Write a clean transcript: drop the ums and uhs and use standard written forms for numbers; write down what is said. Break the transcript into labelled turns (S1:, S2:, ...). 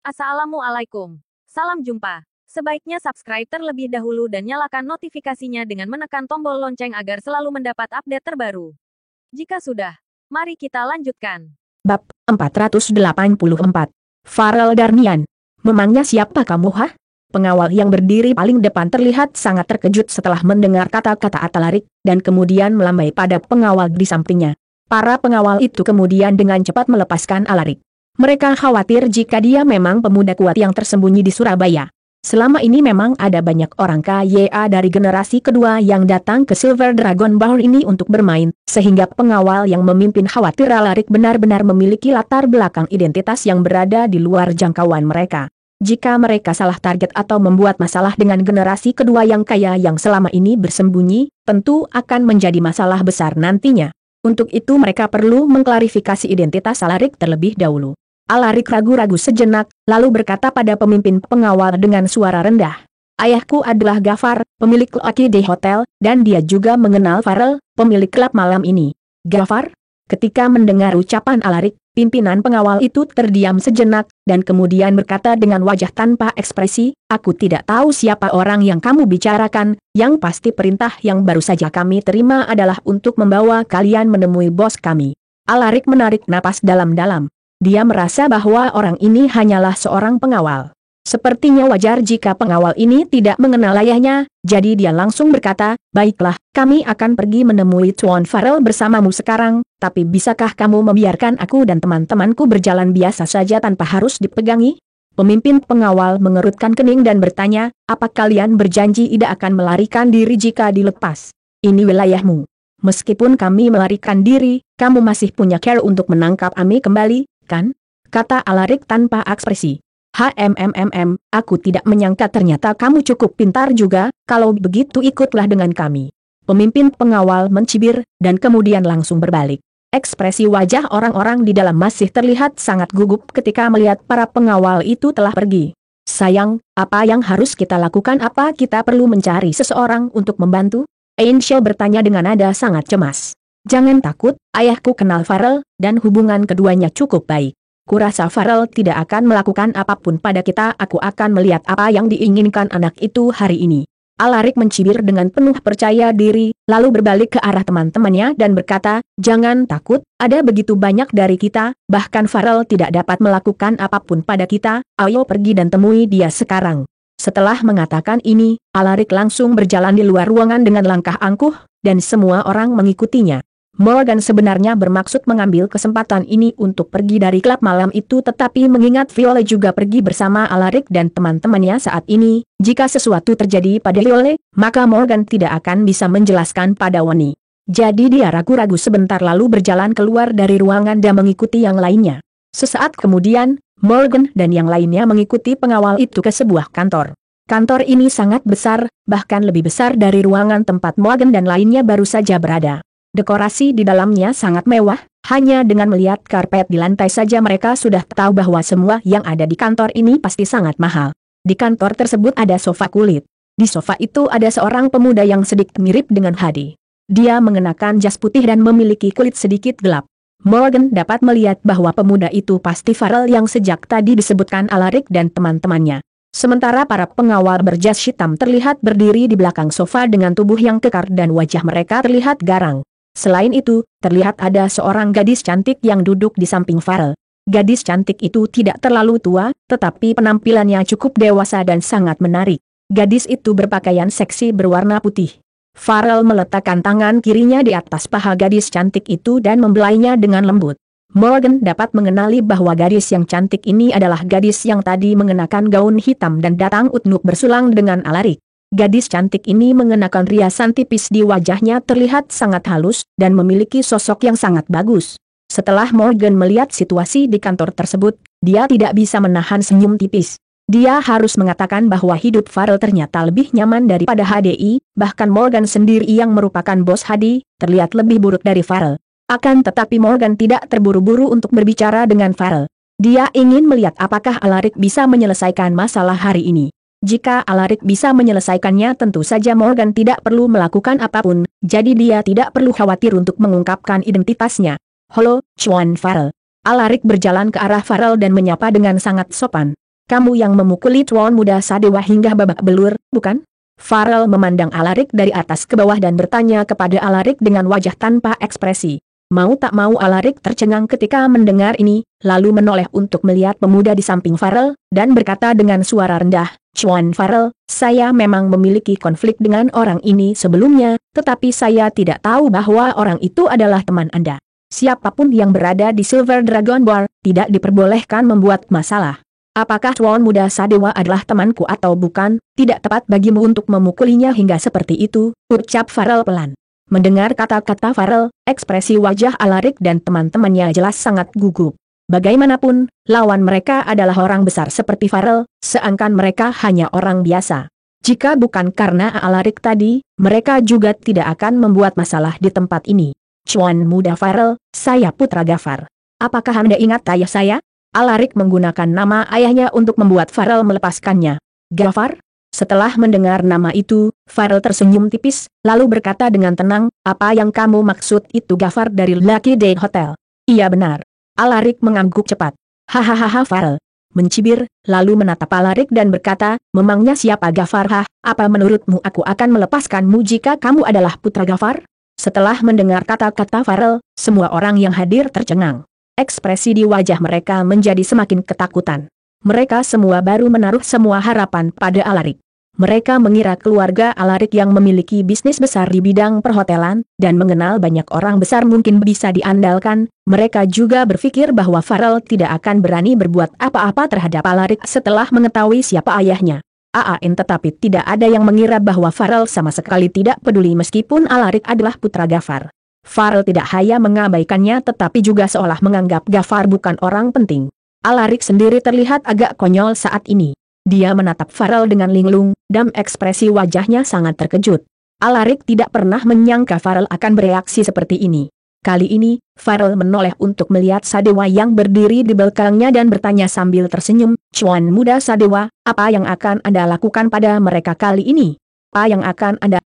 S1: Assalamualaikum. Salam jumpa. Sebaiknya subscribe terlebih dahulu dan nyalakan notifikasinya dengan menekan tombol lonceng agar selalu mendapat update terbaru. Jika sudah, mari kita lanjutkan.
S2: Bab 484. Farel Darmian. Memangnya siapa kamu, hah? Pengawal yang berdiri paling depan terlihat sangat terkejut setelah mendengar kata-kata Atalarik, dan kemudian melambai pada pengawal di sampingnya. Para pengawal itu kemudian dengan cepat melepaskan Alarik. Mereka khawatir jika dia memang pemuda kuat yang tersembunyi di Surabaya. Selama ini memang ada banyak orang kaya dari generasi kedua yang datang ke Silver Dragon Bar ini untuk bermain, sehingga pengawal yang memimpin khawatir Alarik benar-benar memiliki latar belakang identitas yang berada di luar jangkauan mereka. Jika mereka salah target atau membuat masalah dengan generasi kedua yang kaya yang selama ini bersembunyi, tentu akan menjadi masalah besar nantinya. Untuk itu mereka perlu mengklarifikasi identitas Alarik terlebih dahulu. Alarik ragu-ragu sejenak, lalu berkata pada pemimpin pengawal dengan suara rendah. Ayahku adalah Gafar, pemilik Lucky Day Hotel, dan dia juga mengenal Farel, pemilik klub malam ini. Gafar? Ketika mendengar ucapan Alarik, pimpinan pengawal itu terdiam sejenak, dan kemudian berkata dengan wajah tanpa ekspresi, aku tidak tahu siapa orang yang kamu bicarakan, yang pasti perintah yang baru saja kami terima adalah untuk membawa kalian menemui bos kami. Alarik menarik napas dalam-dalam. Dia merasa bahwa orang ini hanyalah seorang pengawal. Sepertinya wajar jika pengawal ini tidak mengenal ayahnya, jadi dia langsung berkata, baiklah, kami akan pergi menemui Tuan Farel bersamamu sekarang, tapi bisakah kamu membiarkan aku dan teman-temanku berjalan biasa saja tanpa harus dipegangi? Pemimpin pengawal mengerutkan kening dan bertanya, apa kalian berjanji tidak akan melarikan diri jika dilepas? Ini wilayahmu. Meskipun kami melarikan diri, kamu masih punya cara untuk menangkap kami kembali, kan? Kata Alarik tanpa ekspresi. Aku tidak menyangka ternyata kamu cukup pintar juga, kalau begitu ikutlah dengan kami. Pemimpin pengawal mencibir, dan kemudian langsung berbalik. Ekspresi wajah orang-orang di dalam masih terlihat sangat gugup ketika melihat para pengawal itu telah pergi. Sayang, apa yang harus kita lakukan? Apa kita perlu mencari seseorang untuk membantu? Ainshel bertanya dengan nada sangat cemas. Jangan takut, ayahku kenal Farel, dan hubungan keduanya cukup baik. Kurasa Farel tidak akan melakukan apapun pada kita. Aku akan melihat apa yang diinginkan anak itu hari ini. Alarik mencibir dengan penuh percaya diri, lalu berbalik ke arah teman-temannya dan berkata, jangan takut, ada begitu banyak dari kita, bahkan Farel tidak dapat melakukan apapun pada kita, ayo pergi dan temui dia sekarang. Setelah mengatakan ini, Alarik langsung berjalan di luar ruangan dengan langkah angkuh, dan semua orang mengikutinya. Morgan sebenarnya bermaksud mengambil kesempatan ini untuk pergi dari klub malam itu, tetapi mengingat Violet juga pergi bersama Alarik dan teman-temannya saat ini, jika sesuatu terjadi pada Violet, maka Morgan tidak akan bisa menjelaskan pada Wani. Jadi dia ragu-ragu sebentar lalu berjalan keluar dari ruangan dan mengikuti yang lainnya. Sesaat kemudian, Morgan dan yang lainnya mengikuti pengawal itu ke sebuah kantor. Kantor ini sangat besar, bahkan lebih besar dari ruangan tempat Morgan dan lainnya baru saja berada. Dekorasi di dalamnya sangat mewah, hanya dengan melihat karpet di lantai saja mereka sudah tahu bahwa semua yang ada di kantor ini pasti sangat mahal. Di kantor tersebut ada sofa kulit. Di sofa itu ada seorang pemuda yang sedikit mirip dengan Hadi. Dia mengenakan jas putih dan memiliki kulit sedikit gelap. Morgan dapat melihat bahwa pemuda itu pasti Farel yang sejak tadi disebutkan Alarik dan teman-temannya. Sementara para pengawal berjas hitam terlihat berdiri di belakang sofa dengan tubuh yang kekar dan wajah mereka terlihat garang. Selain itu, terlihat ada seorang gadis cantik yang duduk di samping Farel. Gadis cantik itu tidak terlalu tua, tetapi penampilannya cukup dewasa dan sangat menarik. Gadis itu berpakaian seksi berwarna putih. Farel meletakkan tangan kirinya di atas paha gadis cantik itu dan membelainya dengan lembut. Morgan dapat mengenali bahwa gadis yang cantik ini adalah gadis yang tadi mengenakan gaun hitam dan datang utnuk bersulang dengan Alarik. Gadis cantik ini mengenakan riasan tipis di wajahnya terlihat sangat halus, dan memiliki sosok yang sangat bagus. Setelah Morgan melihat situasi di kantor tersebut, dia tidak bisa menahan senyum tipis. Dia harus mengatakan bahwa hidup Farel ternyata lebih nyaman daripada HDI, bahkan Morgan sendiri yang merupakan bos Hadi, terlihat lebih buruk dari Farel. Akan tetapi Morgan tidak terburu-buru untuk berbicara dengan Farel. Dia ingin melihat apakah Alarik bisa menyelesaikan masalah hari ini. Jika Alarik bisa menyelesaikannya tentu saja Morgan tidak perlu melakukan apapun, jadi dia tidak perlu khawatir untuk mengungkapkan identitasnya. Halo, Tuan Farel. Alarik berjalan ke arah Farel dan menyapa dengan sangat sopan. Kamu yang memukuli tuan muda Sadewa hingga babak belur, bukan? Farel memandang Alarik dari atas ke bawah dan bertanya kepada Alarik dengan wajah tanpa ekspresi. Mau tak mau Alarik tercengang ketika mendengar ini, lalu menoleh untuk melihat pemuda di samping Farel, dan berkata dengan suara rendah, "Cuan Farel, saya memang memiliki konflik dengan orang ini sebelumnya, tetapi saya tidak tahu bahwa orang itu adalah teman Anda. Siapapun yang berada di Silver Dragon Bar, tidak diperbolehkan membuat masalah. Apakah tuan muda Sadewa adalah temanku atau bukan, tidak tepat bagimu untuk memukulinya hingga seperti itu," ucap Farel pelan. Mendengar kata-kata Farel, ekspresi wajah Alarik dan teman-temannya jelas sangat gugup. Bagaimanapun, lawan mereka adalah orang besar seperti Farel, sedangkan mereka hanya orang biasa. Jika bukan karena Alarik tadi, mereka juga tidak akan membuat masalah di tempat ini. "Cuan muda Farel, saya Putra Gafar. Apakah Anda ingat ayah saya?" Alarik menggunakan nama ayahnya untuk membuat Farel melepaskannya. "Gafar?" Setelah mendengar nama itu, Farel tersenyum tipis, lalu berkata dengan tenang, "Apa yang kamu maksud itu Gafar dari Lucky Day Hotel?" "Iya benar." Alarik mengangguk cepat. "Hahaha Farel mencibir, lalu menatap Alarik dan berkata, "Memangnya siapa Gafar? Apa menurutmu aku akan melepaskanmu jika kamu adalah Putra Gafar?" Setelah mendengar kata-kata Farel, semua orang yang hadir tercengang. Ekspresi di wajah mereka menjadi semakin ketakutan. Mereka semua baru menaruh semua harapan pada Alarik. Mereka mengira keluarga Alarik yang memiliki bisnis besar di bidang perhotelan, dan mengenal banyak orang besar mungkin bisa diandalkan. Mereka juga berpikir bahwa Farel tidak akan berani berbuat apa-apa terhadap Alarik setelah mengetahui siapa ayahnya. Tetapi tidak ada yang mengira bahwa Farel sama sekali tidak peduli meskipun Alarik adalah Putra Gafar. Farel tidak hanya mengabaikannya tetapi juga seolah menganggap Gafar bukan orang penting. Alarik sendiri terlihat agak konyol saat ini. Dia menatap Farel dengan linglung, dan ekspresi wajahnya sangat terkejut. Alarik tidak pernah menyangka Farel akan bereaksi seperti ini. Kali ini, Farel menoleh untuk melihat Sadewa yang berdiri di belakangnya dan bertanya sambil tersenyum, "Cuan muda Sadewa, apa yang akan Anda lakukan pada mereka kali ini? Apa yang akan Anda